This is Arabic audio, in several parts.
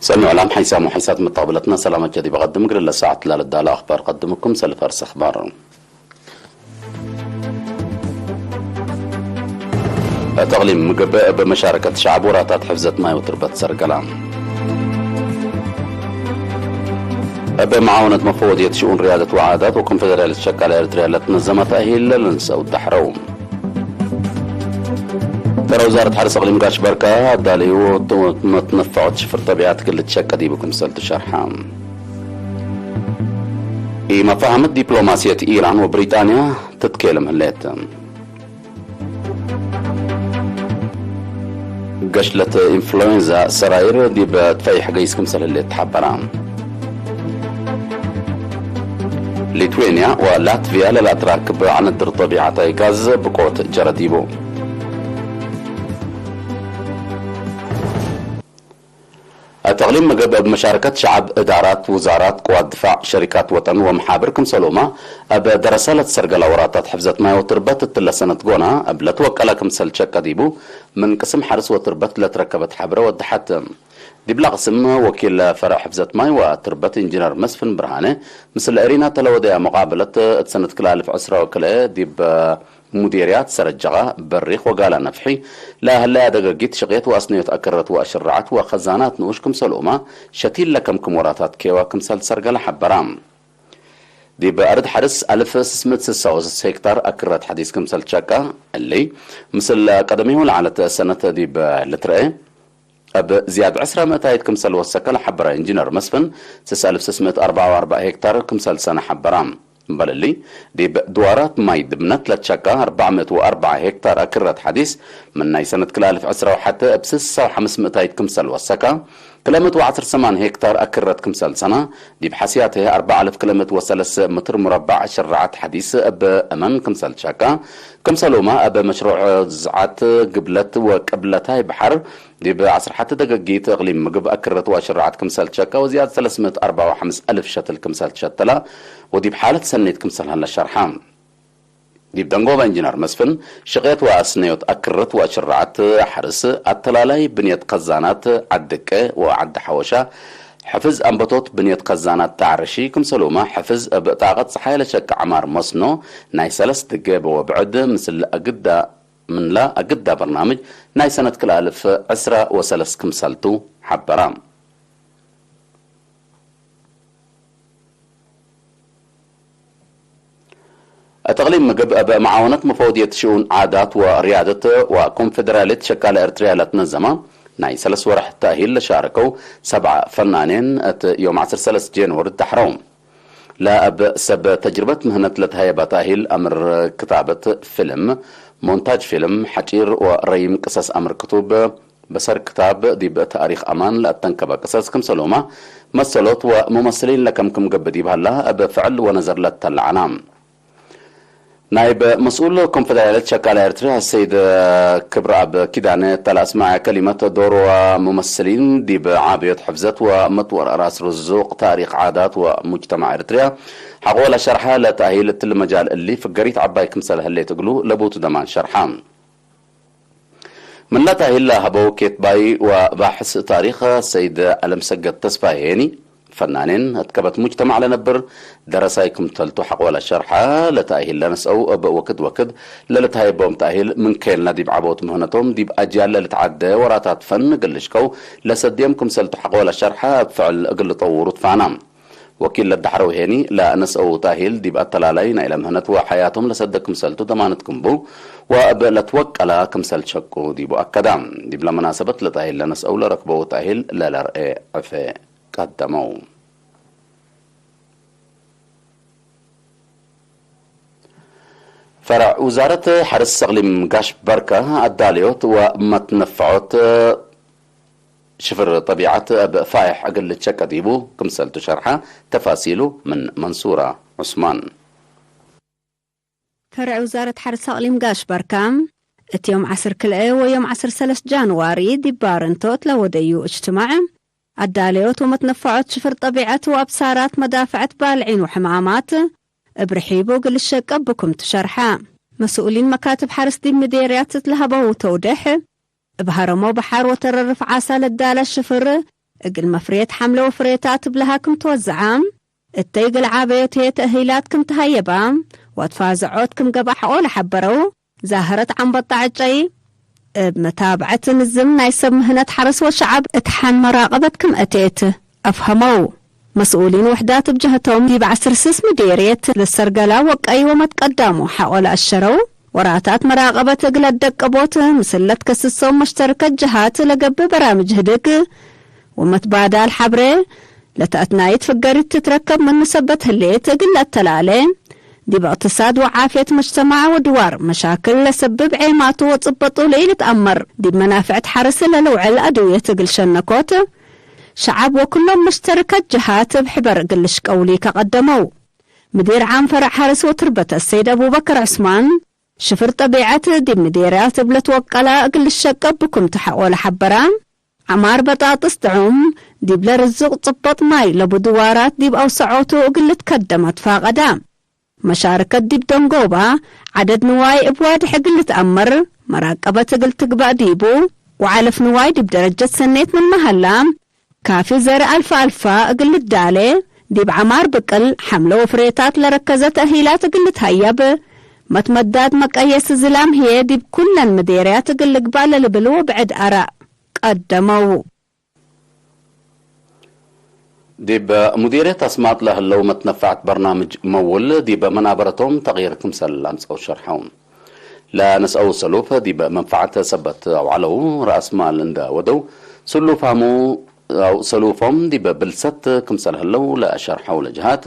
سمعوا العام حيسام وحيسات مطابلتنا سلامة جدي بقدم قرر لساعة للدالة أخبار قدمكم سلفرس أخبار تغليم مقبئ بمشاركة شعب وراتات حفظة ماي وتربة سرقلام بمعاونة مفوضية شؤون ريادة وعادات وكونفدرالية شكال إريتريا لتنظم تأهيل للنساء والدحروم ترى وزارة حرس أقليم قاش بركة داليو متنفعت شفر طبيعات كل تشكى دي بكم سلت شرحام مفاهمة دبلوماسية إيران وبريطانيا تتكلم هلات قشلة إنفلونزا سراير دي بتفيح قيسكم سل اللي تحبرام ليتوانيا ولاتفيا للأتراك عن الدر طبيعة غاز بقوة جرديبو التغليم مقبل بمشاركة شعب إدارات وزارات قوات دفاع شركات وطن ومحابر كمسلومة بدرسالة سرقل وراتات حفظة ماي وتربت التلسنة قونا بلتوكلا كمسل شكا ديبو من قسم حرس وتربت لتركبت حبرة ودحت دي بلا قسم وكيل فرع حفظة ماي وتربت انجينير مسفن برهانه مثل أرينا تلودية مقابلة سنة كلا ألف عسرة وكلا دي مديريات سرجغة بريخ وقال نفحي لا هلا دقيت شقيت وأصنيت أكرت وأشرعت وخزانات نوشكم سلومة شتيل لكم كموراتات كيوا كمسل سرقل حبرام دي بأرض حرس 1666 هكتار أكرت حديث كمسل شاكا اللي مثل قدميه لعنة سنة دي بلترئي بزياد 10 متايد كمسل وسكال حبرا انجينير مسفن 6644 هكتار كمسل سنة حبرام بللي دي دوارات ماي دبنت لتشكا 404 هكتار أكرت حديث من ناي سنة كلا 1010 وحتى بسسة وحمس متايد كمسل وسكا كلمت وعصر سمان هكتار أكرت كمسل سنة دي بحسياتها 4000 كلمت وسلس متر مربع شرعت حديث بأمن كمسل شاكا كمسلوما بمشروع زعات قبلت وقبلتها بحر دي بعصر حتى دقيقيت اقليم مقب أكرت وشرعت كمسل شاكا وزيادة 354 ألف شتل كمسل شتلا ودي بحالة سنيت كمسل هلا الشرحام دي بدنقوبة انجينير مسفن شغيت واسنيوت أكرت وشرعت حرس التلالاي بنية قزانات عدك وعد حوشة حفز أنبطوت بنية قزانات تعرشي كمسلوما حفز بطاقة صحية لشك عمار مصنو ناي سلس دقيبة وبعد مثل أقدا من لا أقدا برنامج ناي سنة كل 1010 وسلس كمسلتو حبرام التغليم مقب معاونة مفوضية شؤون عادات وريادة وكونفدرالية شكال إريتريا لتنظمة ناي سلس ورح تأهيل لشاركوا 7 فنانين يوم 10 جانوري الدحروم لا بسبب تجربة مهنة لتهيبة تأهيل أمر كتابة فيلم مونتاج فيلم حجير وريم قصص أمر كتب بسر كتاب دي بتاريخ أمان لأتنكب قصص كم سلومة مثلت وممثلين لكم قبدي بهلا بفعل ونظر للتلعنام نائب مسؤول كونفدرالية شكال إريتريا السيد كبر أب كدانة تلاس مع كلمة دور وممثلين دي بعابية حفظت ومطور راس رزوق تاريخ عادات ومجتمع إريتريا حقول شرحها لتأهيل المجال اللي فقريت عباي كمسل هاللي تقولوا لبوت دمان شرحان من لا تأهيل هبو كيت باي وباحث تاريخ السيد ألمسقد تسفاهيني فنانين اتكبت مجتمع لنبر درسايكم تلتو حق ولا شرحة لتأهيل لنسأو وكد للتهاي بوم تأهيل من كين لدي بعبوت مهنتهم دي بأجيال لتعدى وراتات فن قلشكو لسديمكم سلتو حق ولا شرحة بفعل قل طور فانام وكيل الدحرو هيني لا نسأو تأهيل دي بأطلالين إلى مهنت وحياتهم لسدكم سلتو دمانتكم بو وبلتوكلا كمسل شكو دي بو أكدام دي بلا مناسبة لتأهيل لنسأو لركبو تأهيل للرئي عفي قدموا فرع وزارة حرس أقليم قاش بركة الداليوت ومتنفعوت شفر طبيعة بفايح أقل تشكا ديبو كمسل تشرحة تفاصيله من منصورة عثمان فرع وزارة حرس أقليم قاش بركة يوم 10 كلئة ويوم 10 جانواري دي بارنتوت لوديو اجتماع الداليوت ومتنفعات شفر طبيعة وأبصارات مدافعة بالعين وحمامات برحيبو قل الشق بكم تشرحا مسؤولين مكاتب حرس دي مديريات تتلهبه وتوضح بهرمو بحار وتررف عسى للدالة الشفر اقل مفريت حملة وفريتات بلها كم توزعام التيقل عابيوتي تأهيلات كم تهيبام واتفازعوت كم قبح أول حبرو زاهرت عن بطاعجي بمتابعة الزم نايسب مهنة حرس والشعب اتحان مراقبة كم أتيت أفهموا مسؤولين وحدات بجهتهم دي بعسر سس مديريت للسرقلا وقأي وما تقدموا حاول أشروا وراتات مراقبة تقلت دقبوت مسلت كسسهم مشتركة جهات لقب برامج هدق ومتبادل حبري لتأتنايت فقرت تتركب من نسبة هليت قلت تلالين دي باقتصاد وعافية مجتمع ودوار مشاكل لسبب عيمات وطبطوا ليلة أمر دي بمنافعة حرس للوع الأدوية تقل شنكوت شعب وكلهم مشتركة جهات بحبر قلش قولي كقدموا مدير عام فرع حرس وتربة السيد أبو بكر عثمان شفر طبيعة دي مديرات بلتوقلا قلش شقب بكم تحقول حبران عمار بطاطس دعوم دي بلا رزق طبط ماي لبدوارات دي بأوسعوتو قلت كدمت فاقدام مشاركة دي بدنقوبة عدد نواي ابواد حقل تأمر مراقبة قلت تقبع ديبو وعالف نواي دي بدرجة سنيت من مهلام كافي زر ألفا قلت دالي دي بعمار بقل حملة وفريتات لركزت أهيلات قلت هيب متمداد مقايس زلام هي دي بكل المديريات قل قبال لبلو بعد أراء قدموا ديب مديرية أسمات له لو متنفعت برنامج مول ديب منابرتهم تغيير كمسل لانس أو شرحهم لا نسأو سلوفة ديب منفعتها سبت أو علو رأس مال اندا ودو سلوفهمو أو سلوفهم ديب بلست كمسل هلو لا شرحوا لجهات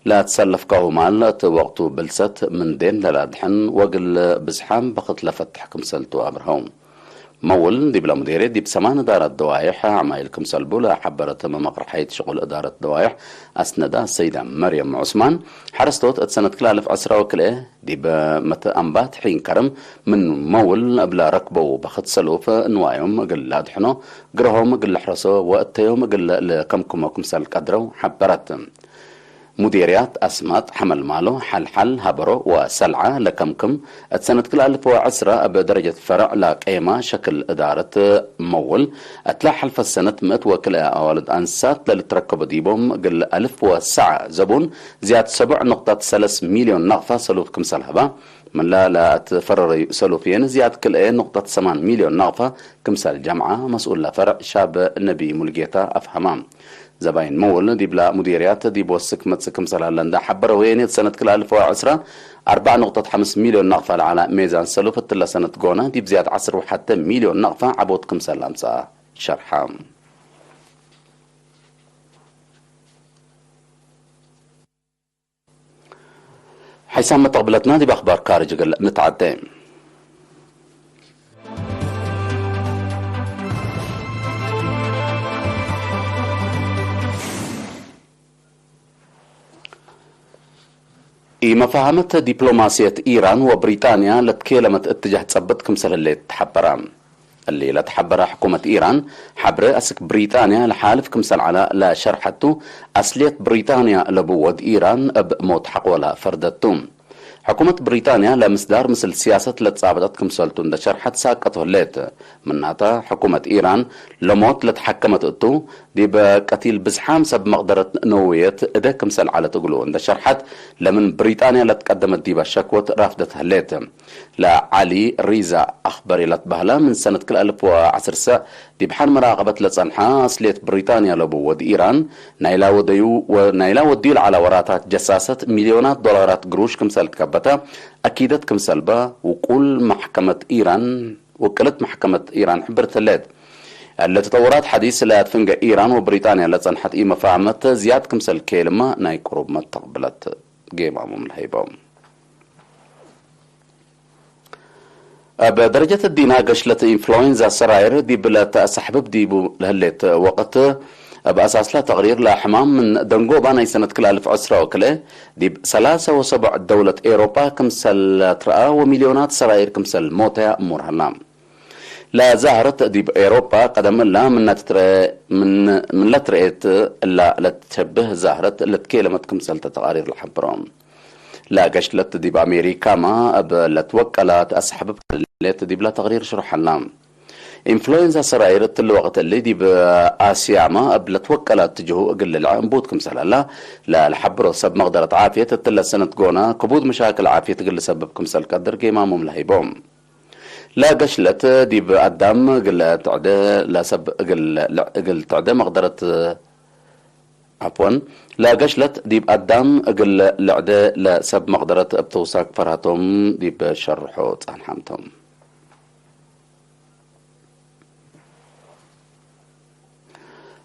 لا تسلف كهو مال وقتو بلست من دين لا دحن وقل بزحام بقت لفتح كمسلتو أمرهم مول دي بلا مديرية دي بسمان إدارة دوايح عمايلكم سلبولا حبرت مقرحية شغل إدارة دوايح أسندا السيدة مريم عثمان حرستوت اتسنة كلالف عسرة وكله دي بمتأنبات حين كرم من مول بلا ركبو بخت سلوف نوايهم قل لادحنو قرهم قل حرسو وقتيهم قل لكمكم وكم سال قدرو حبرت مديريات أسمات حمل ماله حل هبرو وسلعة لكمكم اتسنة كل 1010 بدرجة فرع لقيمة شكل إدارة مول اتلا حلف السنة مئة وكلا أولد أنسات للتركب ديبهم قل 1009 زبون زيادة 7.3 مليون نقفة سلوفكم سلهبا من لا تفرر سلوفين زيادة كل 8 مليون نقفة كمسال جامعة مسؤول لفرع شاب النبي ملقيتا أفهمام زباين مول دي بلا مديريات دي بوسك متسكم سلالندا حبر وين سنة كل 1010 4.5 مليون نقفة على ميزان سلوفة تلا سنة قونا دي بزياد 10 وحتى مليون نقفة عبوتكم سلامسا شرحام حيثما تقبلتنا دي بأخبار كارج نتعدين مفاهمة دبلوماسية إيران وبريطانيا لتكلمت اتجاه تصبت كمسل اللي تحبران اللي لا تحبر حكومة إيران حبر أسك بريطانيا لحالف كمسل على لا شرحته أصليت بريطانيا لبود إيران بموت حقولا فردتهم حكومة بريطانيا لمصدر مثل سياسة لتصابتت كمسلتون دا شرحت ساقته الليت مناتا حكومة إيران لموت لتحكمت اتو دي بقتيل بزحام سب مقدرة نووية ادا كمسل على تقولون دا شرحت لمن بريطانيا لتقدمت دي بشكوت رافدت هليت لا علي ريزا أخبري لتبهلا من سنة كل 1010 دي بحال مراقبة لتصنحا أصليت بريطانيا لبود إيران نايلا وديل على وراتات جساسة مليونات دولارات قروش كمسل كبتا أكيدت كمسلبا وكل محكمة إيران وكلت محكمة إيران حبرت الليد التطورات حديث لا تفنق إيران وبريطانيا لتصنحت إيما فعمت زياد كمسل كلمة ناي قروب ما تقبلت جيمة من الهيبة بدرجة الدينا قشلت إنفلونزا سراير دي بلا سحبب دي لهلت وقت بأساس لا تغيير لحمام من دنقوبة ناي سنة كل 1010 وكله دي 3.7 دولة إيروبا كمسل ترأى ومليونات سراير كمسل موتى مرهنام لا زهرت دي بإيروبا قدم لا من لا ترأيت إلا لتشبه زهرت اللي تكلمت كمسل تتغير الحبرام لا قشلت دي بأمريكا ما لتوكلت أسحب اللي تدي بلا تغيير شرح اللام إنفلونزا سراير الوقت اللي دي بآسيا ما قبل توكلت تجهو أقل العام بودكم سلالة لا الحبرو سب مقدرة عافية تتلا سنة قونا كبود مشاكل عافية تقل سببكم سل قدر قيمامهم لهيبهم لا قشلت دي بقدام قل تعدى لا سب قل تعدى مقدرة عفوا لا قشلت دي بقدام قل لعدى لا سب مقدرة بتوساك فرهتهم دي بشرحو تنحمتهم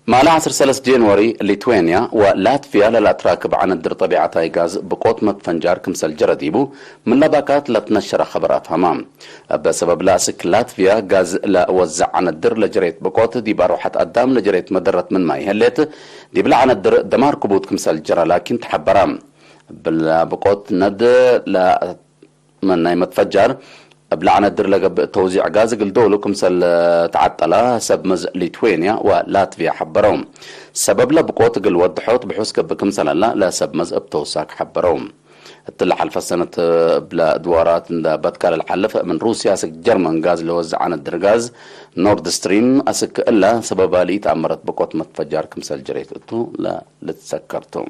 مع 10 جانوري ليتوانيا ولاتفيا للاتراكب عن الدر طبيعة غاز بقوت متفنجار كمسل جرديبو من لباكات لتنشر خبرات همام بسبب لاسك لاتفيا غاز لا وزع عن الدر لجريت بقوت دي باروحة قدام لجريت مدرت من ماي هليت دي بلا عن الدر دمار كبوت كمسل جرى لكن تحبرام بقوت ند لا من ناي متفجر بلعنا الدر لقب توزيع غاز قل دولو كمسل تعطلا سب مز ليتوانيا ولاتفيا حبروم سبب لا بقوت قل وضحوت بحوس كمسل لا سب مز بتوساك حبروم الطلع حلفة سنة بلا دوارات بتكال الحلف من روسيا اسك جرمن غاز اللي وزع عن الدر غاز نورد ستريم اسك الا سبب لي تأمرت بقوت متفجر كمسل جريت اتو لا لتسكرتم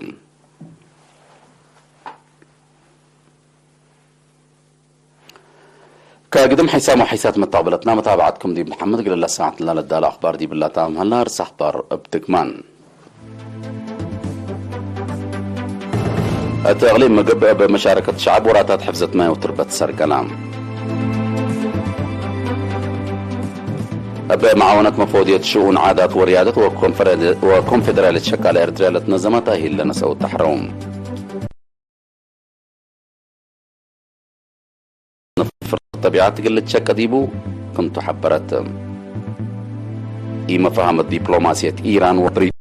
كقدم حسام وحيسات متقابلتنا متابعتكم دي محمد قال الله ساعة الله للدال أخبار دي بالله تام هلا رس أخبار بتكمان التغليب مقب بمشاركة شعب وراتات حفظة ماء وتربة سرقلام بمعاونة مفوضية شؤون عادات وريادة وكونفدرالية شكال إردرالة نظمتها هي اللي نسوا التحرم طبيعات قلت شك ديبو كنت حبرت إيما فهمت دبلوماسية إيران وبريطانيا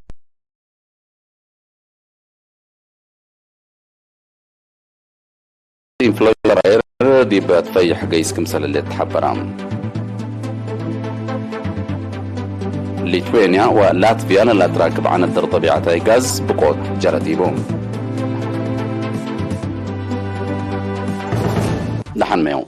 إنفلونزا دي بتفيح قيس كمسل اللي تحبرام ليتوانيا ولاتفيا لا تراكب عن الدر طبيعتها غاز بقوت جرديبو نحن ميو